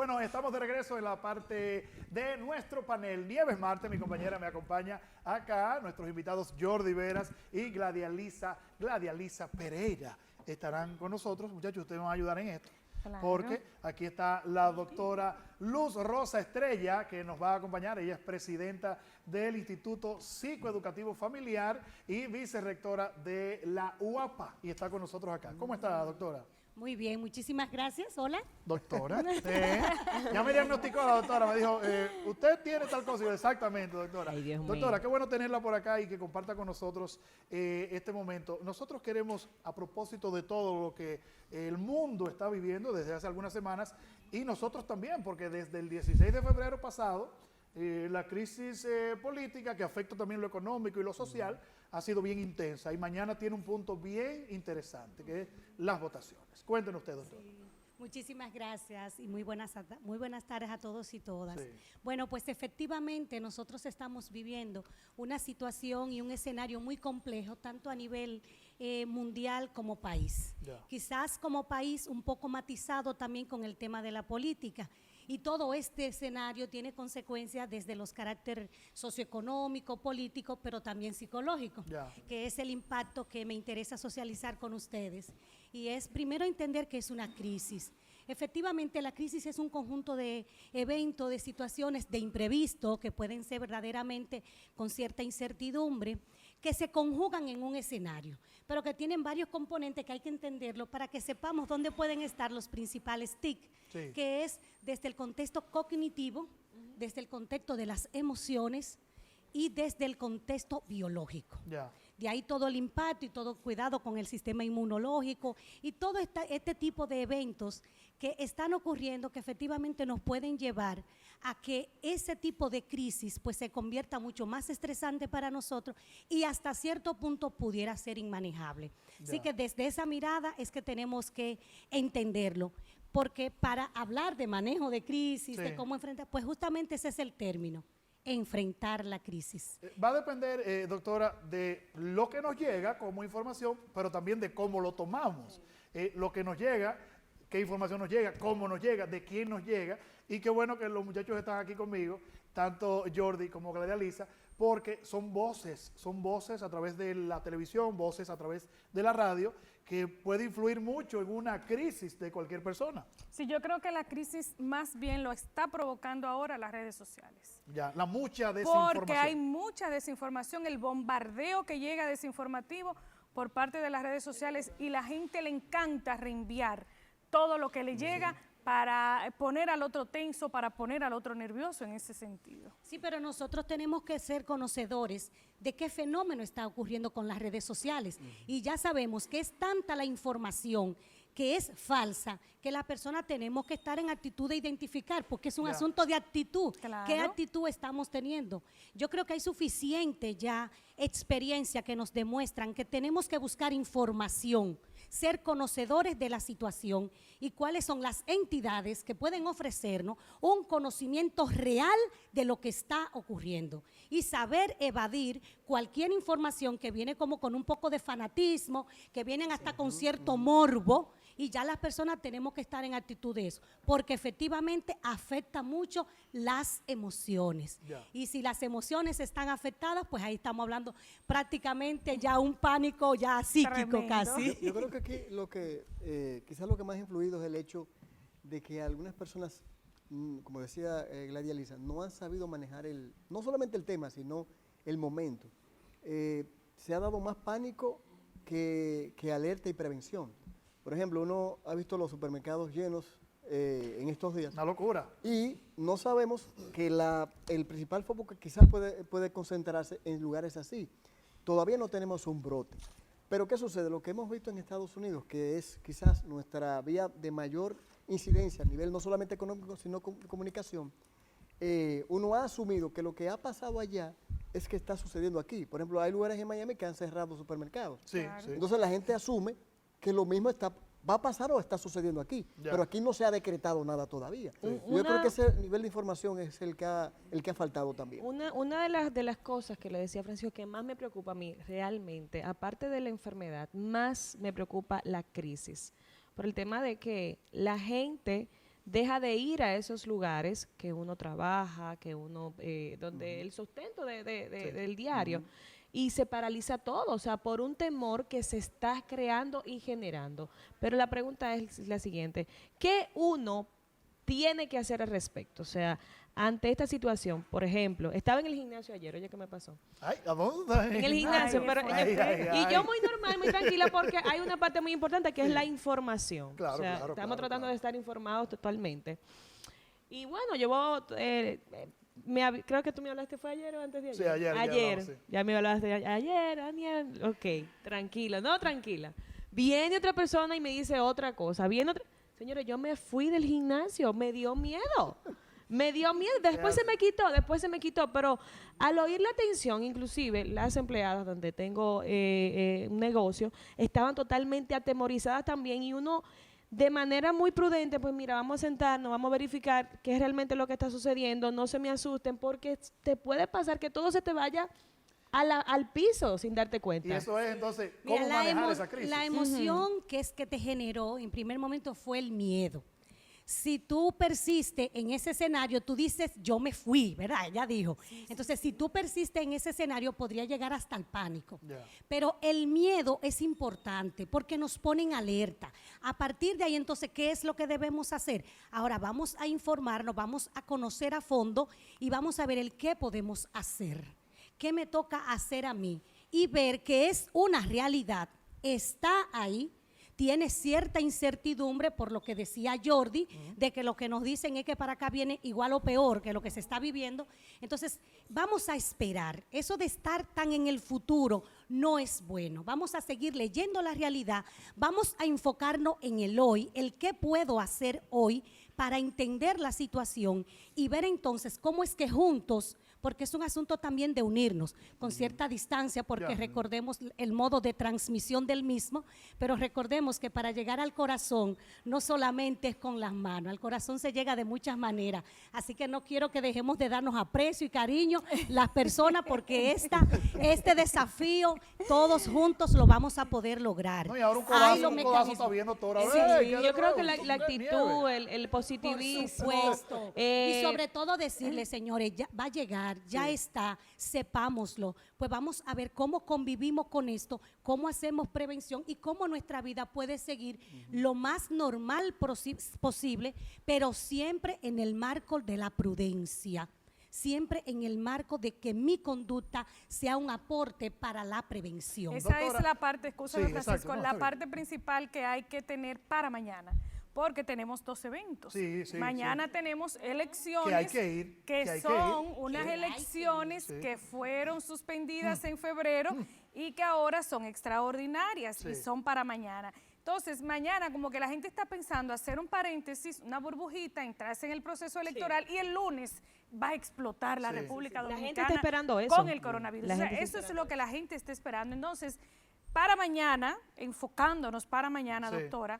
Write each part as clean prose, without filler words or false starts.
Bueno, estamos de regreso en la parte de nuestro panel. Nieves Marte, mi compañera, me acompaña acá. Nuestros invitados Jordi Veras y Gladia Lisa Pereira estarán con nosotros. Muchachos, ustedes me van a ayudar en esto. Claro. Porque aquí está la doctora Luz Rosa Estrella, que nos va a acompañar. Ella es presidenta del Instituto Psicoeducativo Familiar y vicerrectora de la UAPA. Y está con nosotros acá. ¿Cómo está, doctora? Muy bien, muchísimas gracias. Hola. Doctora. Ya me diagnosticó la doctora, me dijo, usted tiene tal cosa. Y yo, exactamente, doctora. Ay, Dios Doctora, mío. qué bueno tenerla por acá y que comparta con nosotros este momento. Nosotros queremos, a propósito de todo lo que el mundo está viviendo desde hace algunas semanas, y nosotros también, porque desde el 16 de febrero pasado, la crisis política, que afecta también lo económico y lo social, ha sido bien intensa, y mañana tiene un punto bien interesante, que es las votaciones. Cuéntenos usted, doctor. Sí, muchísimas gracias y muy buenas tardes a todos y todas. Sí. Bueno, pues efectivamente nosotros estamos viviendo una situación y un escenario muy complejo, tanto a nivel mundial como país. Ya. Quizás como país un poco matizado también con el tema de la política. Y todo este escenario tiene consecuencias desde los caracteres socioeconómico, político, pero también psicológico, Ya. que es el impacto que me interesa socializar con ustedes. Y es primero entender que es una crisis. Efectivamente, la crisis es un conjunto de eventos, de situaciones, de imprevisto, que pueden ser verdaderamente con cierta incertidumbre, que se conjugan en un escenario, pero que tienen varios componentes que hay que entenderlo para que sepamos dónde pueden estar los principales TIC, Sí. que es desde el contexto cognitivo, desde el contexto de las emociones y desde el contexto biológico. Ya. De ahí todo el impacto y todo cuidado con el sistema inmunológico y todo este tipo de eventos que están ocurriendo que efectivamente nos pueden llevar a que ese tipo de crisis pues se convierta mucho más estresante para nosotros y hasta cierto punto pudiera ser inmanejable. Así Ya. que desde esa mirada es que tenemos que entenderlo. Porque para hablar de manejo de crisis, Sí. de cómo enfrentar, pues justamente ese es el término, enfrentar la crisis. Va a depender, doctora, de lo que nos llega como información, pero también de cómo lo tomamos. Lo que nos llega, qué información nos llega, cómo nos llega, de quién nos llega, y qué bueno que los muchachos están aquí conmigo, tanto Jordi como Gladia Lisa, porque son voces a través de la televisión, voces a través de la radio, que puede influir mucho en una crisis de cualquier persona. Sí, yo creo que la crisis más bien lo está provocando ahora las redes sociales. Ya, la mucha desinformación. Porque hay mucha desinformación, el bombardeo que llega desinformativo por parte de las redes sociales y la gente le encanta reenviar todo lo que le llega para poner al otro tenso, para poner al otro nervioso en ese sentido. Sí, pero nosotros tenemos que ser conocedores de qué fenómeno está ocurriendo con las redes sociales. Y ya sabemos que es tanta la información que es falsa, que las personas tenemos que estar en actitud de identificar, porque es un Ya. asunto de actitud. Claro. ¿Qué actitud estamos teniendo? Yo creo que hay suficiente ya experiencia que nos demuestran que tenemos que buscar información, ser conocedores de la situación y cuáles son las entidades que pueden ofrecernos un conocimiento real de lo que está ocurriendo y saber evadir cualquier información que viene como con un poco de fanatismo, que vienen hasta con cierto morbo, y ya las personas tenemos que estar en actitud de eso, porque efectivamente afecta mucho las emociones. Ya. Y si las emociones están afectadas, pues ahí estamos hablando prácticamente ya un pánico ya psíquico Tremendo. casi. Yo creo que aquí quizás lo que más ha influido es el hecho de que algunas personas, como decía Gladia Lisa, no han sabido manejar no solamente el tema, sino el momento. Se ha dado más pánico que alerta y prevención. Por ejemplo, uno ha visto los supermercados llenos en estos días. Una locura. Y no sabemos que el principal foco que quizás puede concentrarse en lugares así. Todavía no tenemos un brote. Pero ¿qué sucede? Lo que hemos visto en Estados Unidos, que es quizás nuestra vía de mayor incidencia a nivel no solamente económico, sino comunicación, uno ha asumido que lo que ha pasado allá es que está sucediendo aquí. Por ejemplo, hay lugares en Miami que han cerrado supermercados. Sí, Claro. sí. Entonces la gente asume que lo mismo va a pasar o está sucediendo aquí, Ya. pero aquí no se ha decretado nada todavía. Yo Una- creo que ese nivel de información es el que ha faltado también. Una de las cosas que le decía Francisco que más me preocupa a mí realmente, aparte de la enfermedad, más me preocupa la crisis. Por el tema de que la gente deja de ir a esos lugares que uno trabaja, que uno, donde el sustento del diario, y se paraliza todo, o sea, por un temor que se está creando y generando. Pero la pregunta es la siguiente, ¿qué uno tiene que hacer al respecto? O sea, ante esta situación, por ejemplo, estaba en el gimnasio ayer, oye, ¿qué me pasó? Ay, ¿a dónde estás? En el gimnasio, Ay, pero ay. yo muy normal, muy tranquila, porque hay una parte muy importante que es la información. Claro, o sea, claro, estamos claro, tratando claro. de estar informados totalmente. Y bueno, creo que tú me hablaste, ¿fue ayer o antes de ayer? Sí, ayer, ya hablamos, sí. Ya me hablaste ayer, Daniel. Ok, tranquila, no, tranquila. Viene otra persona y me dice otra cosa. Señores, yo me fui del gimnasio, me dio miedo. Me dio miedo, después se me quitó, pero al oír la atención, inclusive las empleadas donde tengo un negocio, estaban totalmente atemorizadas también, y uno de manera muy prudente, pues mira, vamos a sentarnos, vamos a verificar qué es realmente lo que está sucediendo, no se me asusten, porque te puede pasar que todo se te vaya al piso sin darte cuenta. Y eso es entonces, Mira, ¿cómo manejar esa crisis? la emoción que es que te generó en primer momento fue el miedo. Si tú persistes en ese escenario, tú dices, yo me fui, ¿verdad? Ella dijo. Entonces, si tú persistes en ese escenario, podría llegar hasta el pánico. Ya. Pero el miedo es importante porque nos pone en alerta. A partir de ahí, entonces, ¿qué es lo que debemos hacer? Ahora vamos a informarnos, vamos a conocer a fondo y vamos a ver el qué podemos hacer. ¿Qué me toca hacer a mí? Y ver que es una realidad, está ahí. Tiene cierta incertidumbre por lo que decía Jordi, de que lo que nos dicen es que para acá viene igual o peor que lo que se está viviendo. Entonces, vamos a esperar. Eso de estar tan en el futuro no es bueno. Vamos a seguir leyendo la realidad, vamos a enfocarnos en el hoy, el qué puedo hacer hoy para entender la situación y ver entonces cómo es que juntos, porque es un asunto también de unirnos con cierta distancia, porque recordemos el modo de transmisión del mismo, pero recordemos que para llegar al corazón no solamente es con las manos, al corazón se llega de muchas maneras, así que no quiero que dejemos de darnos aprecio y cariño las personas, porque este desafío todos juntos lo vamos a poder lograr. No, y ahora un Hay los codazo está mecanismos. viendo todo. Sí, yo creo que la actitud, el Por positivismo. supuesto. Y sobre todo decirle, señores, ya va a llegar, ya está, sepámoslo. Pues vamos a ver cómo convivimos con esto, cómo hacemos prevención y cómo nuestra vida puede seguir lo más normal posible, pero siempre en el marco de la prudencia. Siempre en el marco de que mi conducta sea un aporte para la prevención. Esa Doctora, es la parte, escúchame, sí, exacto, Francisco, no, la está bien. parte principal que hay que tener para mañana, porque tenemos 2 eventos. Sí, sí, Mañana sí. tenemos elecciones Que hay que ir, que hay que son ir. unas Sí. elecciones Sí. que fueron suspendidas en febrero y que ahora son extraordinarias y Sí. son para mañana. Entonces, mañana como que la gente está pensando hacer un paréntesis, una burbujita, entrarse en el proceso electoral y el lunes va a explotar la Sí. República La Dominicana gente está esperando eso. con el coronavirus. La O sea, gente está eso es lo que la gente está esperando. Entonces, para mañana, enfocándonos para mañana, Sí. doctora,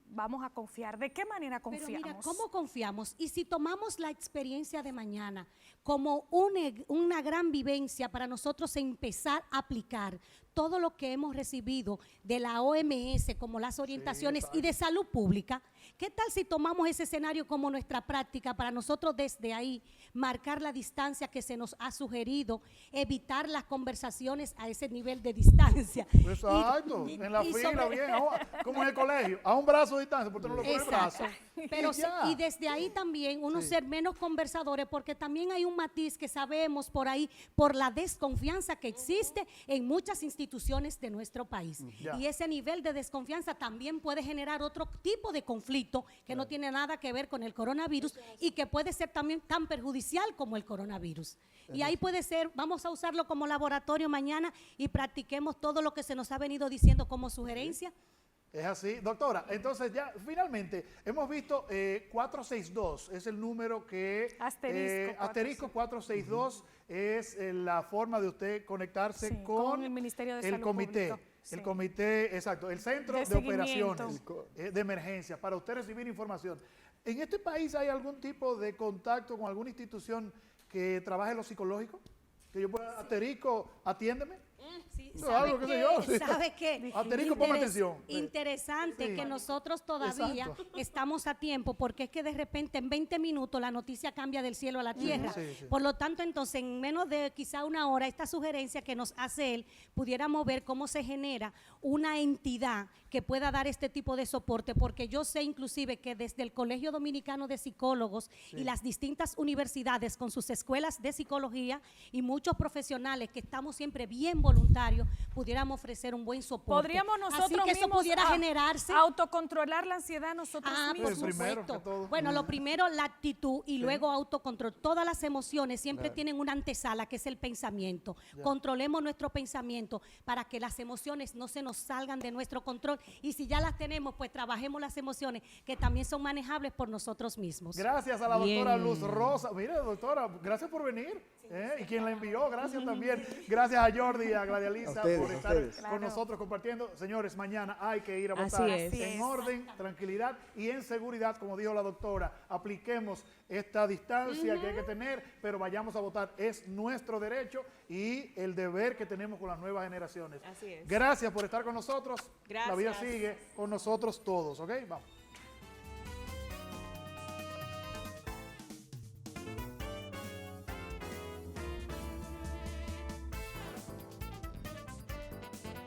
vamos a confiar. ¿De qué manera Pero confiamos? mira, ¿cómo confiamos? Y si tomamos la experiencia de mañana como una gran vivencia para nosotros empezar a aplicar todo lo que hemos recibido de la OMS como las orientaciones y de salud pública, ¿qué tal si tomamos ese escenario como nuestra práctica para nosotros desde ahí marcar la distancia que se nos ha sugerido, evitar las conversaciones a ese nivel de distancia? Exacto, en la fila, bien, como en el colegio, a un brazo de distancia, porque no lo pone el brazo. Pero ya. y desde ahí también uno ser menos conversadores, porque también hay un matiz que sabemos por ahí, por la desconfianza que existe en muchas instituciones de nuestro país. Ya. Y ese nivel de desconfianza también puede generar otro tipo de conflicto que no tiene nada que ver con el coronavirus y que puede ser también tan perjudicial como el coronavirus. Y ahí puede ser, vamos a usarlo como laboratorio mañana y practiquemos todo lo que se nos ha venido diciendo como sugerencia. Es así, doctora. Entonces ya finalmente hemos visto 462 es el número que Asterisco 462 es la forma de usted conectarse Sí, con el Ministerio de el Salud comité, Pública. Sí. el comité, exacto, el centro De de, seguimiento. operaciones de emergencia para usted recibir información. ¿En este país hay algún tipo de contacto con alguna institución que trabaje lo psicológico? Que yo pueda, asterisco, atiéndeme. algo, qué sé yo, sí. ¿Sabe qué? Asterisco, ponme atención. Sí. Interesante Sí. que nosotros todavía Exacto. estamos a tiempo, porque es que de repente en 20 minutos la noticia cambia del cielo a la tierra. sí, sí. Por lo tanto, entonces, en menos de quizá una hora, esta sugerencia que nos hace él, pudiéramos ver cómo se genera una entidad que pueda dar este tipo de soporte, porque yo sé inclusive que desde el Colegio Dominicano de Psicólogos y las distintas universidades con sus escuelas de psicología y muchos profesionales que estamos siempre bien voluntarios, pudiéramos ofrecer un buen soporte. Podríamos nosotros Así que eso mismos pudiera generarse. autocontrolar la ansiedad nosotros Por mismos. Pues primero que supuesto. todo. Bueno, lo primero la actitud y luego autocontrol. Todas las emociones siempre tienen una antesala que es el pensamiento. Controlemos nuestro pensamiento para que las emociones no se nos salgan de nuestro control, y si ya las tenemos, pues trabajemos las emociones que también son manejables por nosotros mismos. Gracias a la doctora Bien. Luz Rosa. Mire, doctora, gracias por venir. Y quien la envió, gracias también. Gracias a Jordi y a Gladia Lisa ustedes, por a estar ustedes. con nosotros compartiendo. Señores, mañana hay que ir a Así votar es. en orden, tranquilidad y en seguridad, como dijo la doctora. Apliquemos esta distancia que hay que tener, pero vayamos a votar. Es nuestro derecho y el deber que tenemos con las nuevas generaciones. Así es. Gracias por estar con nosotros. La vida Gracias. sigue con nosotros todos, ¿ok? Vamos.